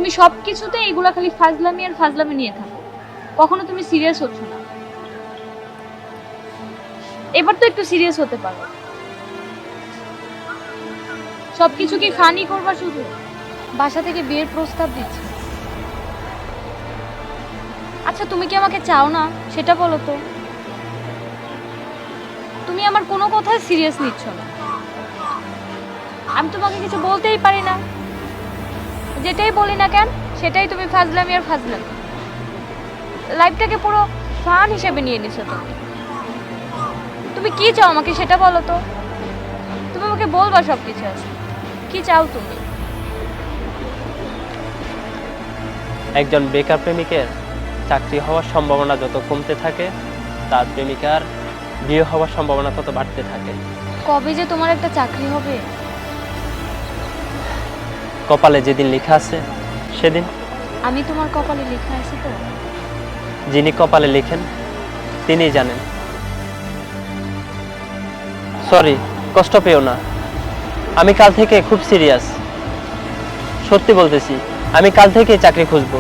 তুমি সবকিছুতে এগুলা খালি ফাজলামি আর ফাজলামি নিয়ে থাকো, কখনো তুমি সিরিয়াস হচ্ছ না। এবার তো একটু সিরিয়াস হতে পারো। সবকিছু কি ফানি করবা শুধু? বাসা থেকে বিয়ের প্রস্তাব দিচ্ছে। আচ্ছা তুমি কি আমাকে চাও না সেটা বলো তো। তুমি আমার কোনো কথাই সিরিয়াস নিচ্ছ না। আমি তোমাকে কিছু বলতেই পারি না, যেটাই বলি না কেন সেটাই তুমি ফাজলামি আর ফাজলামি। লাইফটাকে পুরো ফান হিসেবে নিয়ে নিছো তুমি। তুমি কি চাও আমাকে সেটা বলো তো। তুমি আমাকে বলবা সব কিছু আছে, কি চাও তুমি? একজন বেকার প্রেমিকের চাকরি হওয়ার সম্ভাবনা যত কমতে থাকে, তার প্রেমিকার বিয়ে হওয়ার সম্ভাবনা তত বাড়তে থাকে। কবে যে তোমার একটা চাকরি হবে? কপালে যেদিন লেখা আছে সেদিন। আমি তোমার কপালে লেখা আছে তো? যিনি কপালে লেখেন তিনিই জানেন। সরি, কষ্ট পেও না। আমি কাল থেকে খুব সিরিয়াস, সত্যি বলতেছি। আমি কাল থেকে চাকরি খুঁজবো।